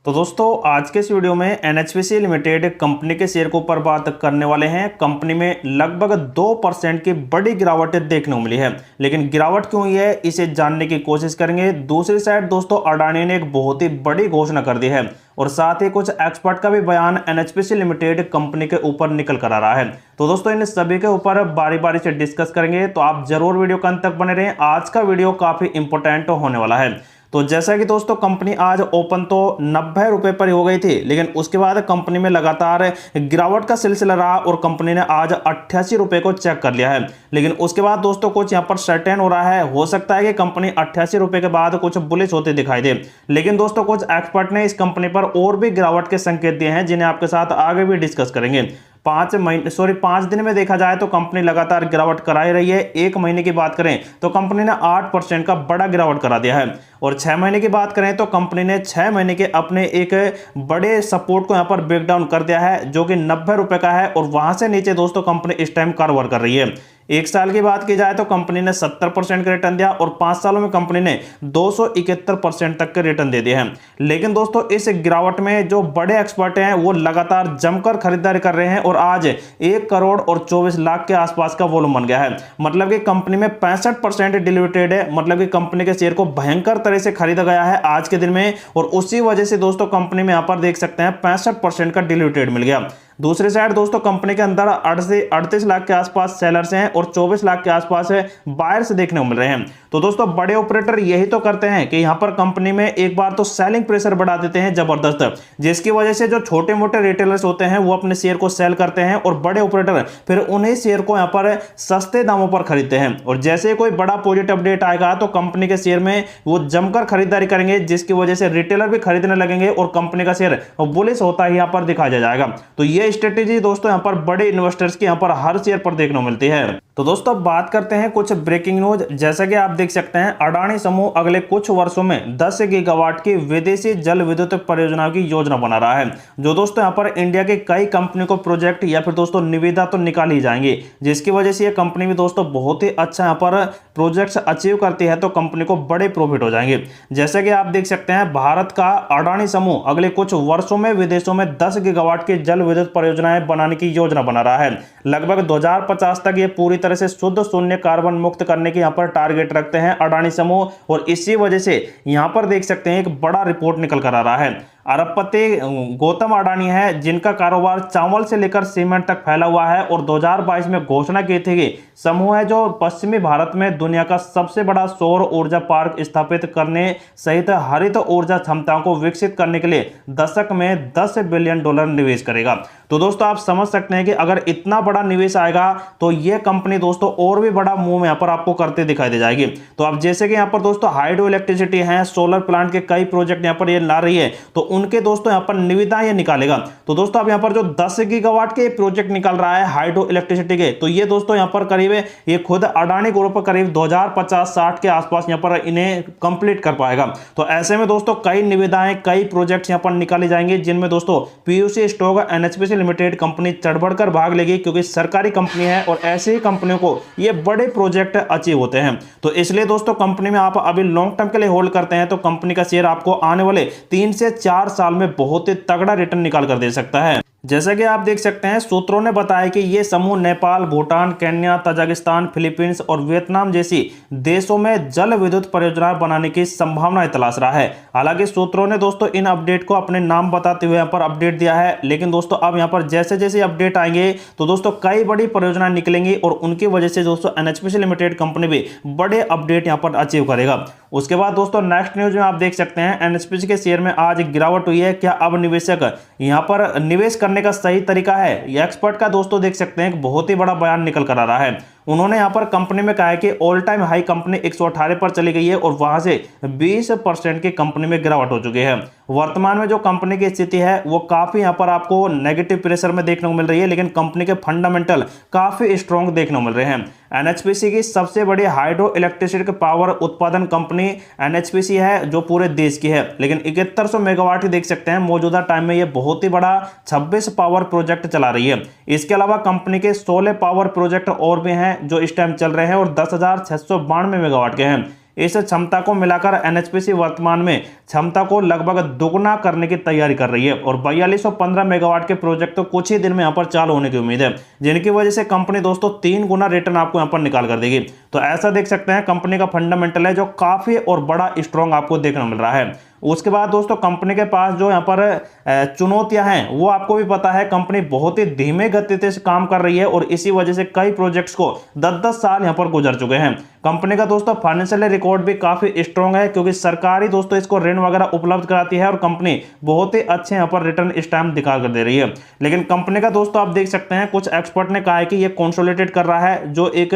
तो दोस्तों आज के इस वीडियो में एनएचपीसी लिमिटेड कंपनी के शेयर के ऊपर बात करने वाले हैं। कंपनी में लगभग 2% की बड़ी गिरावट देखने को मिली है, लेकिन गिरावट क्यों हुई है इसे जानने की कोशिश करेंगे। दूसरी साइड दोस्तों अडानी ने एक बहुत ही बड़ी घोषणा कर दी है और साथ ही कुछ एक्सपर्ट का भी बयान एनएचपीसी लिमिटेड कंपनी के ऊपर निकल कर आ रहा है। तो दोस्तों इन सभी के ऊपर बारी बारी से डिस्कस करेंगे, तो आप जरूर वीडियो के अंत तक बने रहें। आज का वीडियो काफी इंपॉर्टेंट होने वाला है। तो जैसा कि दोस्तों कंपनी आज ओपन तो 90 रुपए पर ही हो गई थी, लेकिन उसके बाद कंपनी में लगातार गिरावट का सिलसिला रहा और कंपनी ने आज 88 रुपए को चेक कर लिया है। लेकिन उसके बाद दोस्तों कुछ यहां पर सर्टेन हो रहा है, हो सकता है कि कंपनी 88 रुपए के बाद कुछ बुलिश होते दिखाई दे। लेकिन दोस्तों कुछ एक्सपर्ट ने इस कंपनी पर और भी गिरावट के संकेत दिए हैं, जिन्हें आपके साथ आगे भी डिस्कस करेंगे। 5 दिन में देखा जाए तो कंपनी लगातार गिरावट करा ही रही है। एक महीने की बात करें तो कंपनी ने 8% का बड़ा गिरावट करा दिया है और 6 महीने की बात करें तो कंपनी ने 6 महीने के अपने एक बड़े सपोर्ट को यहां पर ब्रेक डाउन कर दिया है, जो कि 90 रुपए का है और वहां से नीचे दोस्तों कंपनी इस टाइम कारोबार कर रही है। एक साल की बात की जाए तो कंपनी ने 70% का रिटर्न दिया और 5 सालों में कंपनी ने 271% तक के रिटर्न दे दिए हैं। लेकिन दोस्तों इस गिरावट में जो बड़े एक्सपर्ट हैं वो लगातार जमकर खरीदारी कर रहे हैं और आज 1 करोड़ और 24 लाख के आसपास का वॉल्यूम बन गया है। मतलब कि कंपनी में 65% डिलिवेटेड है, मतलब कि कंपनी के शेयर को भयंकर तरह से खरीदा गया है आज के दिन में, और उसी वजह से दोस्तों कंपनी में यहां पर देख सकते हैं 65% का डिलिवेटेड मिल गया। दूसरी साइड दोस्तों कंपनी के अंदर 38 लाख के आसपास सेलर्स हैं और 24 लाख के आसपास बायर्स देखने को मिल रहे हैं। तो दोस्तों बड़े ऑपरेटर यही तो करते हैं कि यहां पर कंपनी में एक बार तो सेलिंग प्रेशर बढ़ा देते हैं जबरदस्त, जिसकी वजह से जो छोटे मोटे रिटेलर्स होते हैं वो अपने शेयर को सेल करते हैं और बड़े ऑपरेटर फिर उन्हीं शेयर को यहां पर सस्ते दामों पर खरीदते हैं। और जैसे कोई बड़ा पॉजिटिव अपडेट आएगा तो कंपनी के शेयर में वो जमकर खरीदारी करेंगे, जिसकी वजह से रिटेलर भी खरीदने लगेंगे और कंपनी का शेयर बुलिश होता ही यहां पर दिखाया जाएगा। तो ये स्ट्रेटेजी दोस्तों यहां पर बड़े इन्वेस्टर्स की यहां पर हर शेयर पर देखने को मिलती है। तो दोस्तों बात करते हैं कुछ ब्रेकिंग न्यूज। जैसा कि आप देख सकते हैं अडानी समूह अगले कुछ वर्षों में 10 गीगावाट की विदेशी जल विद्युत परियोजनाओं की योजना बना रहा है, जो दोस्तों यहां पर इंडिया के कई कंपनी को प्रोजेक्ट या फिर दोस्तों निविदा तो निकाल ही जाएंगे, जिसकी वजह से ये कंपनी भी दोस्तों बहुत ही अच्छा यहां पर प्रोजेक्ट्स अचीव करती है तो कंपनी को बड़े प्रॉफिट हो जाएंगे। जैसे कि आप देख सकते हैं भारत का अडानी समूह अगले कुछ वर्षों में विदेशों में 10 गीगावाट की जल विद्युत परियोजनाएं बनाने की योजना बना रहा है। लगभग 2050 तक ये पूरी तरह से शुद्ध शून्य कार्बन मुक्त करने की यहां पर टारगेट रखते हैं अडानी समूह, और इसी वजह से यहां पर देख सकते हैं एक बड़ा रिपोर्ट निकल कर आ रहा है। अरबपति गौतम अडानी है, जिनका कारोबार चावल से लेकर सीमेंट तक फैला हुआ है, और 2022 में घोषणा की थी कि समूह है जो पश्चिमी भारत में दुनिया का सबसे बड़ा सौर ऊर्जा पार्क स्थापित करने सहित हरित ऊर्जा क्षमताओं को विकसित करने के लिए दशक में $10 बिलियन निवेश करेगा। तो दोस्तों आप समझ सकते हैं कि अगर इतना बड़ा निवेश आएगा तो यह कंपनी दोस्तों और भी बड़ा मूव यहां पर आपको करते दिखाई दे जाएगी। तो अब जैसे कि यहां पर दोस्तों हाइड्रो इलेक्ट्रिसिटी है, सोलर प्लांट के कई प्रोजेक्ट यहां पर ये ला रही है, तो उनके दोस्तों यहां पर निविदा ये निकालेगा। तो दोस्तों अब यहां पर जो 10 गीगावाट के प्रोजेक्ट निकल रहा है हाइड्रो इलेक्ट्रिसिटी के, तो ये दोस्तों यहां पर करीब ये खुद अडानी ग्रुप करीब 2050-60 के आसपास यहां पर इन्हें कंप्लीट कर पाएगा। तो ऐसे में दोस्तों कई निविदाएं, कई प्रोजेक्ट्स यहां पर निकाले जाएंगे, जिनमें दोस्तों PUC stock NHPC limited company चढ़ बढ़कर भाग लेगी, क्योंकि सरकारी कंपनी है और ऐसी ही कंपनियों को ये बड़े प्रोजेक्ट अचीव होते हैं। तो इसलिए दोस्तों कंपनी में आप अभी लॉन्ग टर्म के लिए होल्ड करते हैं तो कंपनी का शेयर आपको आने वाले 3 से 4 साल में बहुत ही तगड़ा रिटर्न निकाल कर दे सकता है। जैसा कि आप देख सकते हैं सूत्रों ने बताया कि यह समूह Nepal, Bhutan, Kenya, Tajikistan, Philippines और वियतनाम जैसी देशों में जल विद्युत परियोजनाएं बनाने की संभावनाएं तलाश रहा है। हालांकि सूत्रों ने दोस्तों इन अपडेट को अपने नाम बताते हुए यहाँ पर अपडेट दिया है, लेकिन दोस्तों अब यहाँ पर जैसे जैसे अपडेट आएंगे तो दोस्तों कई बड़ी परियोजनाएं निकलेंगी और उनकी वजह से दोस्तों एनएचपीसी लिमिटेड कंपनी भी बड़े अपडेट यहाँ पर अचीव करेगा। उसके बाद दोस्तों नेक्स्ट न्यूज में आप देख सकते हैं एनएचपीसी के शेयर में आज गिरावट हुई है। क्या अब निवेशक यहाँ पर निवेश करने का सही तरीका है? ये एक्सपर्ट का दोस्तों देख सकते हैं एक बहुत ही बड़ा बयान निकल कर आ रहा है। उन्होंने यहां पर कंपनी में कहा है कि ऑल टाइम हाई कंपनी 118 पर चली गई है और वहां से 20% की कंपनी में गिरावट हो चुकी है। वर्तमान में जो कंपनी की स्थिति है वो काफी यहां पर आपको नेगेटिव प्रेशर में देखने को मिल रही है, लेकिन कंपनी के फंडामेंटल काफी स्ट्रॉन्ग देखने को मिल रहे हैं। एनएचपीसी की सबसे बड़ी हाइड्रो इलेक्ट्रिसिटी पावर उत्पादन कंपनी एनएचपीसी है, जो पूरे देश की है, लेकिन 7100 मेगावाट ही देख सकते हैं मौजूदा टाइम में ये बहुत ही बड़ा 26 पावर प्रोजेक्ट चला रही है। इसके अलावा कंपनी के 16 पावर प्रोजेक्ट और भी हैं जो इस टाइम चल रहे हैं और 10,692 मेगावाट के हैं। इस क्षमता को मिलाकर एनएचपीसी वर्तमान में क्षमता को लगभग दोगुना करने की तैयारी कर रही है और 4215 मेगावाट के प्रोजेक्ट तो कुछ ही दिन में यहाँ पर चालू होने की उम्मीद है, जिनकी वजह से कंपनी दोस्तों 3 गुना रिटर्न आपको यहाँ पर निकाल कर देगी। तो ऐसा देख सकते हैं कंपनी का फंडामेंटल है जो काफी और बड़ा स्ट्रॉन्ग आपको देखने मिल रहा है। उसके बाद दोस्तों कंपनी के पास जो यहाँ पर चुनौतियां हैं वो आपको भी पता है, कंपनी बहुत ही धीमे गति से काम कर रही है और इसी वजह से कई प्रोजेक्ट्स को 10-10 साल यहाँ पर गुजर चुके हैं। कंपनी का दोस्तों फाइनेंशियल रिकॉर्ड भी काफी स्ट्रॉन्ग है क्योंकि सरकार ही दोस्तों इसको ऋण वगैरह उपलब्ध कराती है और कंपनी बहुत ही अच्छे यहाँ पर रिटर्न इस टाइम दिखा कर दे रही है। लेकिन कंपनी का दोस्तों आप देख सकते हैं कुछ एक्सपर्ट ने कहा है कि ये कंसोलिडेट कर रहा है, जो एक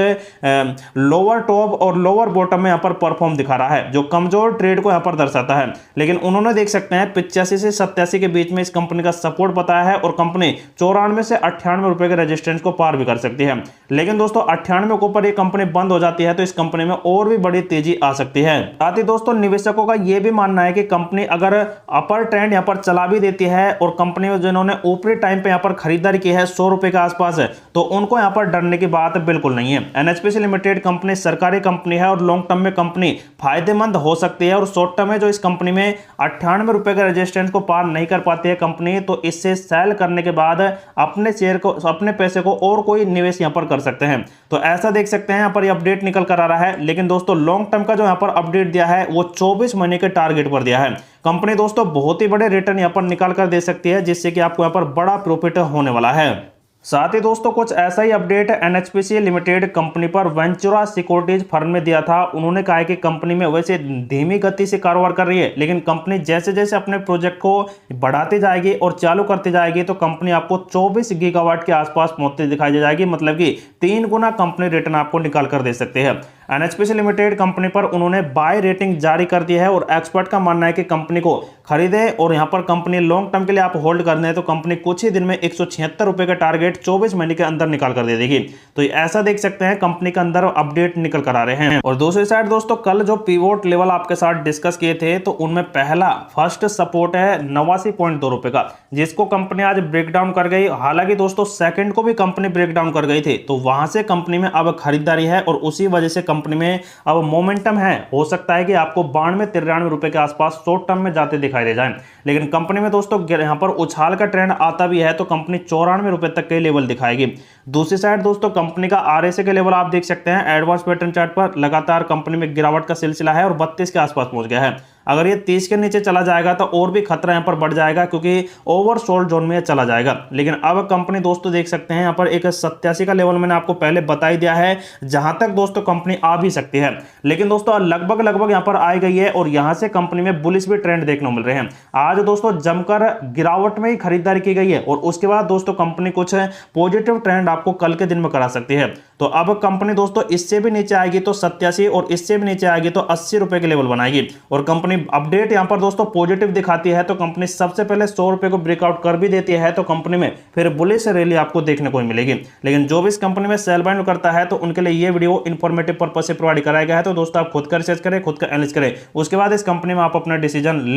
लोअर टॉप और लोअर बॉटम में यहाँ पर परफॉर्म दिखा रहा है, जो कमजोर ट्रेड को यहाँ पर दर्शाता है। लेकिन उन्होंने देख सकते हैं 85 से 87 के बीच में इस कंपनी का सपोर्ट बताया है और कंपनी 94 से 98 रुपए के रेजिस्टेंस को पार भी कर सकती है। लेकिन दोस्तों 98 के ऊपर ये कंपनी बंद हो जाती है तो इस कंपनी में और भी बड़ी तेजी आ सकती है। साथ ही दोस्तों निवेशकों का यह भी मानना है कि कंपनी अगर अपर ट्रेंड यहाँ पर चला भी देती है और कंपनी में जिन्होंने ऊपरी टाइम पे यहाँ पर खरीदारी की है 100 रुपए के आसपास है, तो उनको यहाँ पर डरने की बात बिल्कुल नहीं है। एनएचपीसी लिमिटेड कंपनी सरकारी कंपनी है और लॉन्ग टर्म में कंपनी फायदेमंद हो सकती है और शॉर्ट टर्म में जो इस कंपनी में 98 रुपए के रेजिस्टेंस को पार नहीं कर पाती है कंपनी, तो इससे सेल करने के बाद अपने शेयर को, अपने पैसे को और कोई निवेश यहां पर कर सकते हैं। तो ऐसा देख सकते हैं यहां पर ये अपडेट निकल कर आ रहा है। लेकिन दोस्तों लॉन्ग टर्म का जो यहां पर अपडेट दिया है वो 24 महीने के टारगेट पर दिया है। कंपनी दोस्तों बहुत ही बड़े रिटर्न यहां पर निकाल कर दे सकती है, जिससे कि आपको यहां पर बड़ा प्रॉफिट होने वाला है। साथ ही दोस्तों कुछ ऐसा ही अपडेट एनएचपीसी लिमिटेड कंपनी पर वेंचुरा सिक्योरिटीज फर्म में दिया था। उन्होंने कहा है कि कंपनी में वैसे धीमी गति से कारोबार कर रही है, लेकिन कंपनी जैसे जैसे अपने प्रोजेक्ट को बढ़ाती जाएगी और चालू करती जाएगी तो कंपनी आपको 24 गीगावाट के आसपास पहुंचती दिखाई दे जाएगी, मतलब कि 3 गुना कंपनी रिटर्न आपको निकाल कर दे सकती है। एनएचपीसी लिमिटेड कंपनी पर उन्होंने बाय रेटिंग जारी कर दी है और एक्सपर्ट का मानना है कि कंपनी को खरीदे और यहां पर कंपनी लॉन्ग टर्म के लिए आप होल्ड करने हैं तो कंपनी कुछ ही दिन में 176 रुपए का टारगेट 24 महीने के अंदर निकाल कर दे देगी। तो ऐसा देख सकते हैं कंपनी के अंदर अपडेट निकल कर आ रहे हैं। और दूसरी साइड दोस्तों कल जो पिवोट लेवल आपके साथ डिस्कस किए थे तो उनमें पहला फर्स्ट सपोर्ट है 89.2 रुपए का, जिसको कंपनी आज ब्रेक डाउन कर गई। हालांकि दोस्तों सेकंड को भी कंपनी ब्रेक डाउन कर गई थी, तो वहां से कंपनी में अब खरीदारी है और उसी वजह से कंपनी में अब मोमेंटम है। हो सकता है कि आपको 92-93 रुपए के आसपास शॉर्ट टर्म में जाते दिखाई दे जाए। लेकिन कंपनी में दोस्तों यहां पर उछाल का ट्रेंड आता भी है तो कंपनी 94 रुपए तक के लेवल दिखाएगी। दूसरी साइड दोस्तों कंपनी का आरएसए के लेवल आप देख सकते हैं एडवांस पैटर्न चार्ट पर लगातार कंपनी में गिरावट का सिलसिला है और 32 के आसपास पहुंच गया है। अगर ये 30 के नीचे चला जाएगा तो और भी खतरा यहाँ पर बढ़ जाएगा क्योंकि ओवरसोल्ड जोन में चला जाएगा। लेकिन अब कंपनी दोस्तों देख सकते हैं यहाँ पर एक 87 का लेवल मैंने आपको पहले बता ही दिया है जहां तक दोस्तों कंपनी आ भी सकती है। लेकिन दोस्तों लगभग यहाँ पर आ गई है और यहां से कंपनी में बुलिश भी ट्रेंड देखने को मिल रहे हैं। आज दोस्तों जमकर गिरावट में ही खरीदारी की गई है और उसके बाद दोस्तों कंपनी कुछ पॉजिटिव ट्रेंड आपको कल के दिन में करा सकती है। तो अब कंपनी दोस्तों इससे भी नीचे आएगी तो 87 और इससे भी नीचे आएगी तो 80 रुपए के लेवल बनाएगी और कंपनी अपडेट यहां पर दोस्तों पॉजिटिव दिखाती है तो कंपनी सबसे पहले 100 रुपए को ब्रेकआउट कर भी देती है तो कंपनी में फिर बुलिश रैली आपको देखने को मिलेगी। लेकिन जो भी इस कंपनी में सेल बाइंड करता है तो उनके लिए ये वीडियो इंफॉर्मेटिव पर्पज से प्रोवाइड कराया गया है। तो दोस्तों आप खुद का रिसर्च करें, खुद का एनालिसिस करें, उसके बाद इस कंपनी में आप अपना डिसीजन ले।